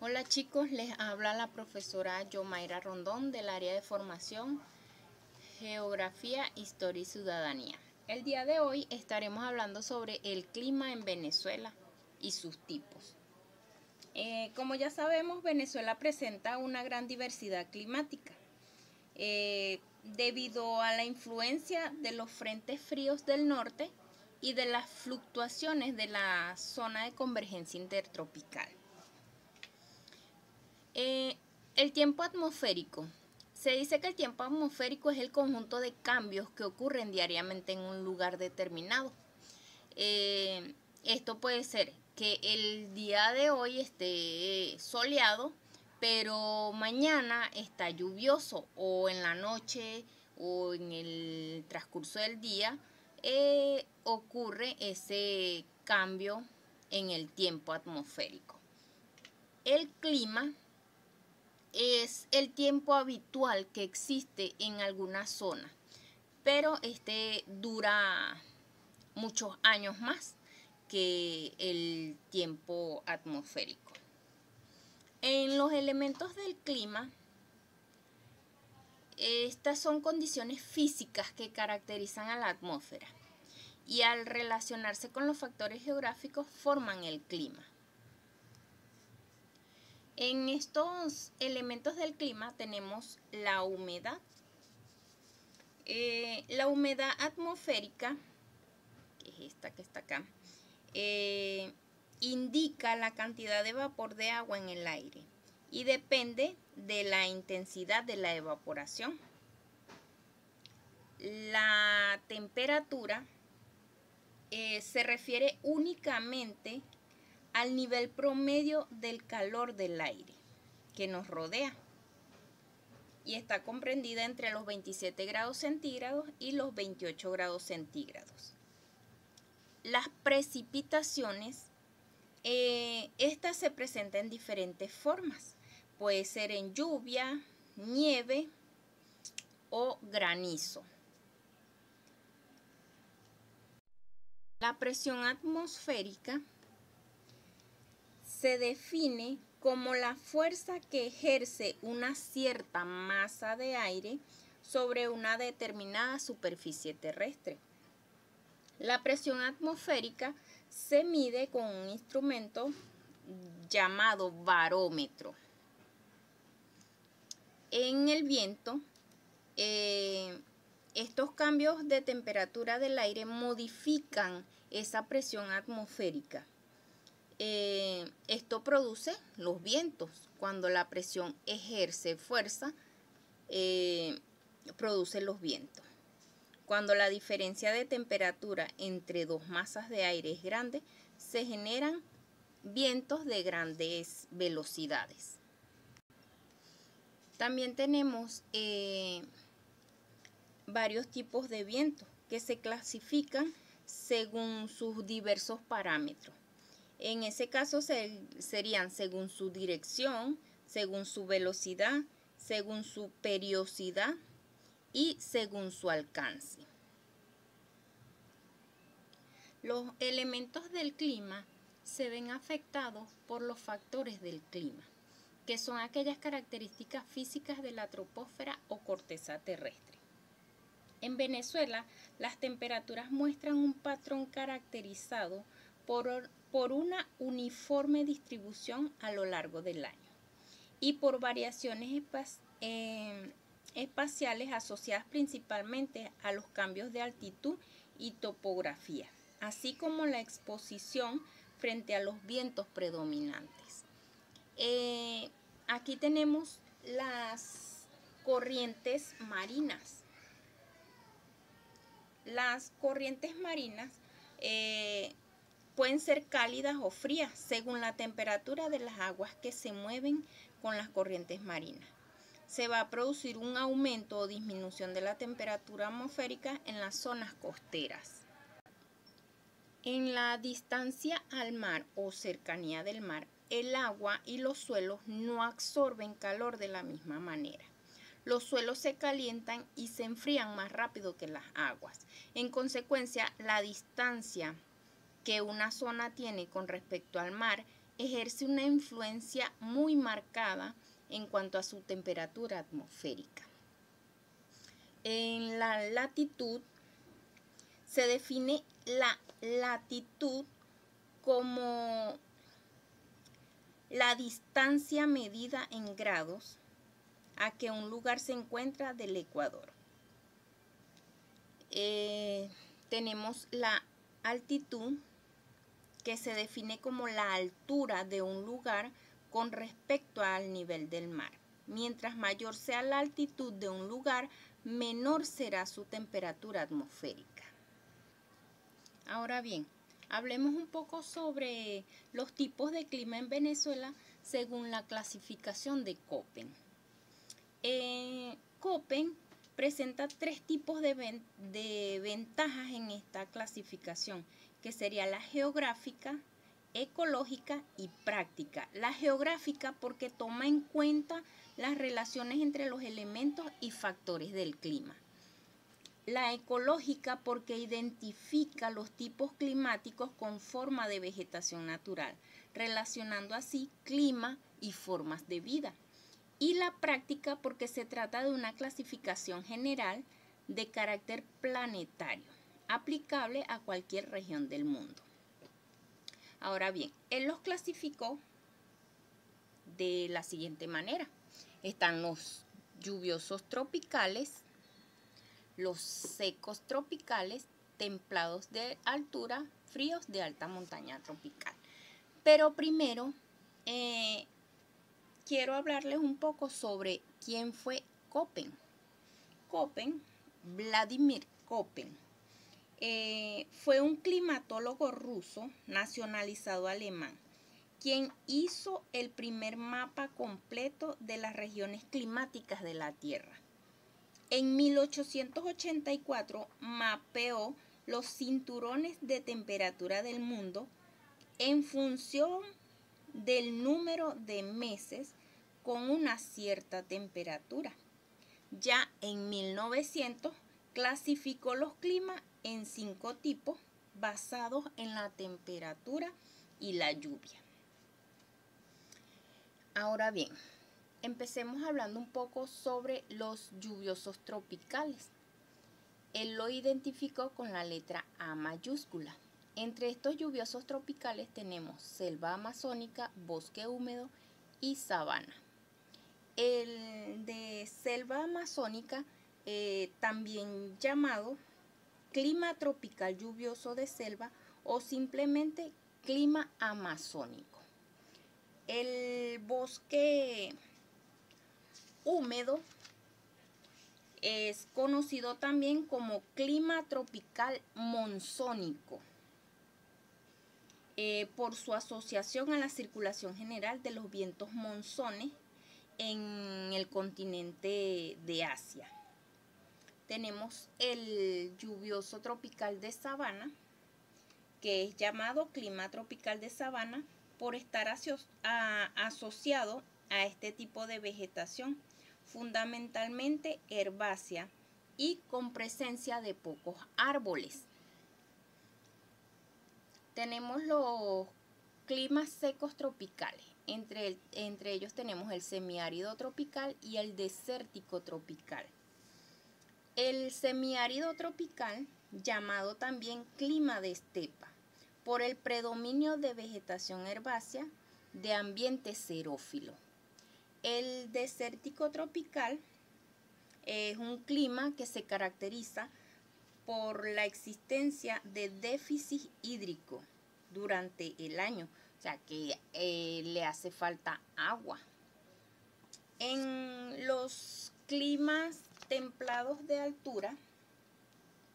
Hola chicos, les habla la profesora Yomaira Rondón del área de formación Geografía, Historia y Ciudadanía. El día de hoy estaremos hablando sobre el clima en Venezuela y sus tipos. Como ya sabemos, Venezuela presenta una gran diversidad climática debido a la influencia de los frentes fríos del norte y de las fluctuaciones de la zona de convergencia intertropical. El tiempo atmosférico. Se dice que el tiempo atmosférico es el conjunto de cambios que ocurren diariamente en un lugar determinado. Esto puede ser que el día de hoy esté soleado, pero mañana está lluvioso, o en la noche o en el transcurso del día ocurre ese cambio en el tiempo atmosférico. El clima es el tiempo habitual que existe en alguna zona, pero este dura muchos años más que el tiempo atmosférico. En los elementos del clima, estas son condiciones físicas que caracterizan a la atmósfera y al relacionarse con los factores geográficos forman el clima. En estos elementos del clima tenemos la humedad. La humedad atmosférica, que es esta que está acá, indica la cantidad de vapor de agua en el aire y depende de la intensidad de la evaporación. La temperatura se refiere únicamente al nivel promedio del calor del aire que nos rodea y está comprendida entre los 27 grados centígrados y los 28 grados centígrados. Las precipitaciones, estas se presentan en diferentes formas. Puede ser en lluvia, nieve o granizo. La presión atmosférica se define como la fuerza que ejerce una cierta masa de aire sobre una determinada superficie terrestre. La presión atmosférica se mide con un instrumento llamado barómetro. En el viento, estos cambios de temperatura del aire modifican esa presión atmosférica. Esto produce los vientos. Cuando la presión ejerce fuerza, produce los vientos. Cuando la diferencia de temperatura entre dos masas de aire es grande, se generan vientos de grandes velocidades. También tenemos varios tipos de vientos que se clasifican según sus diversos parámetros. En ese caso serían según su dirección, según su velocidad, según su periodicidad y según su alcance. Los elementos del clima se ven afectados por los factores del clima, que son aquellas características físicas de la troposfera o corteza terrestre. En Venezuela, las temperaturas muestran un patrón caracterizado por una uniforme distribución a lo largo del año y por variaciones espaciales asociadas principalmente a los cambios de altitud y topografía, así como la exposición frente a los vientos predominantes. Aquí tenemos las corrientes marinas. Las corrientes marinas pueden ser cálidas o frías según la temperatura de las aguas que se mueven con las corrientes marinas. Se va a producir un aumento o disminución de la temperatura atmosférica en las zonas costeras. En la distancia al mar o cercanía del mar, el agua y los suelos no absorben calor de la misma manera. Los suelos se calientan y se enfrían más rápido que las aguas. En consecuencia, la distancia que una zona tiene con respecto al mar ejerce una influencia muy marcada en cuanto a su temperatura atmosférica. En la latitud se define la latitud como la distancia medida en grados a que un lugar se encuentra del ecuador. Tenemos la altitud, que se define como la altura de un lugar con respecto al nivel del mar. Mientras mayor sea la altitud de un lugar, menor será su temperatura atmosférica. Ahora bien, hablemos un poco sobre los tipos de clima en Venezuela según la clasificación de Köppen. Köppen presenta tres tipos de ventajas en esta clasificación, que sería la geográfica, ecológica y práctica. La geográfica porque toma en cuenta las relaciones entre los elementos y factores del clima. La ecológica porque identifica los tipos climáticos con forma de vegetación natural, relacionando así clima y formas de vida. Y la práctica porque se trata de una clasificación general de carácter planetario, aplicable a cualquier región del mundo. Ahora bien, él los clasificó de la siguiente manera. Están los lluviosos tropicales, los secos tropicales, templados de altura, fríos de alta montaña tropical. Pero primero quiero hablarles un poco sobre quién fue Köppen. Köppen, Vladimir Köppen, fue un climatólogo ruso nacionalizado alemán, quien hizo el primer mapa completo de las regiones climáticas de la Tierra. En 1884 mapeó los cinturones de temperatura del mundo en función del número de meses con una cierta temperatura. Ya en 1900 clasificó los climas en 5 tipos basados en la temperatura y la lluvia. Ahora bien, empecemos hablando un poco sobre los lluviosos tropicales. Él lo identificó con la letra A mayúscula. Entre estos lluviosos tropicales tenemos selva amazónica, bosque húmedo y sabana. El de selva amazónica, también llamado clima tropical lluvioso de selva o simplemente clima amazónico. El bosque húmedo es conocido también como clima tropical monzónico, por su asociación a la circulación general de los vientos monzones en el continente de Asia. Tenemos el lluvioso tropical de sabana, que es llamado clima tropical de sabana por estar asociado a este tipo de vegetación, fundamentalmente herbácea y con presencia de pocos árboles. Tenemos los climas secos tropicales. Entre ellos tenemos el semiárido tropical y el desértico tropical. El semiárido tropical, llamado también clima de estepa, por el predominio de vegetación herbácea de ambiente xerófilo. El desértico tropical es un clima que se caracteriza por la existencia de déficit hídrico durante el año, o sea que le hace falta agua. En los climas templados de altura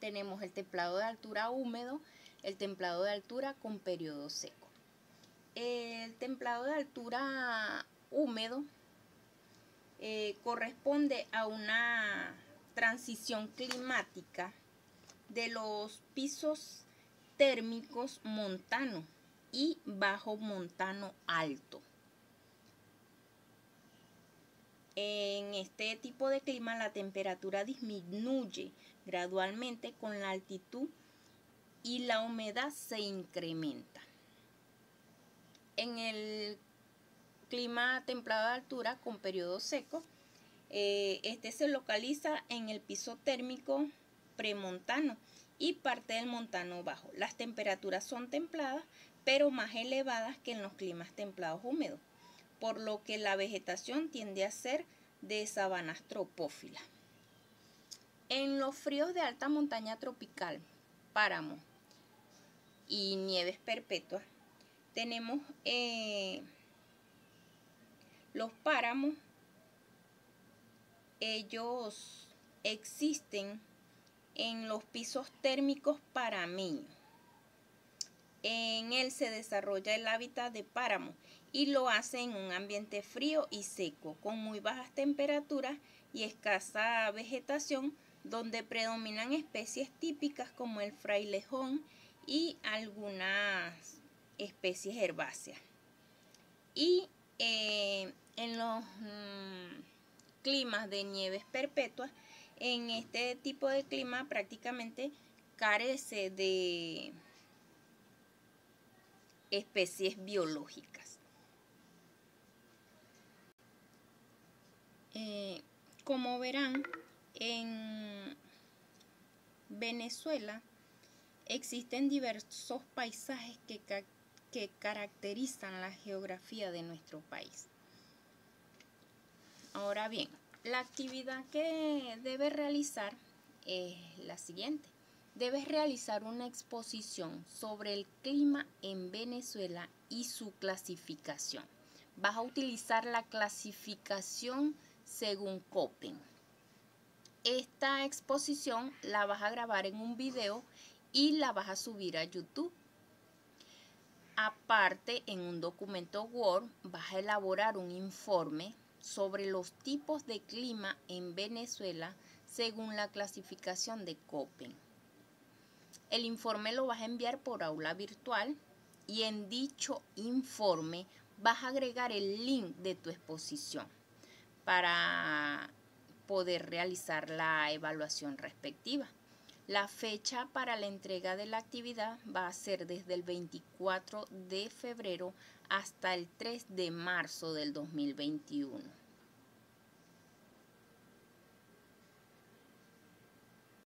tenemos el templado de altura húmedo, el templado de altura con periodo seco. El templado de altura húmedo corresponde a una transición climática de los pisos térmicos montano y bajo montano alto. En este tipo de clima la temperatura disminuye gradualmente con la altitud y la humedad se incrementa. En el clima templado de altura con periodo seco, este se localiza en el piso térmico premontano y parte del montano bajo. Las temperaturas son templadas, pero más elevadas que en los climas templados húmedos, por lo que la vegetación tiende a ser de sabanas tropófilas. En los fríos de alta montaña tropical, páramo y nieves perpetuas, tenemos los páramos. Ellos existen en los pisos térmicos parameños. En él se desarrolla el hábitat de páramo y lo hace en un ambiente frío y seco, con muy bajas temperaturas y escasa vegetación, donde predominan especies típicas como el frailejón y algunas especies herbáceas. Y en los climas de nieves perpetuas, en este tipo de clima prácticamente carece de especies biológicas. Como verán, en Venezuela existen diversos paisajes que caracterizan la geografía de nuestro país. Ahora bien, la actividad que debes realizar es la siguiente. Debes realizar una exposición sobre el clima en Venezuela y su clasificación. Vas a utilizar la clasificación según Köppen. Esta exposición la vas a grabar en un video y la vas a subir a YouTube. Aparte, en un documento Word vas a elaborar un informe sobre los tipos de clima en Venezuela según la clasificación de Köppen. El informe lo vas a enviar por aula virtual y en dicho informe vas a agregar el link de tu exposición para poder realizar la evaluación respectiva. La fecha para la entrega de la actividad va a ser desde el 24 de febrero hasta el 3 de marzo del 2021.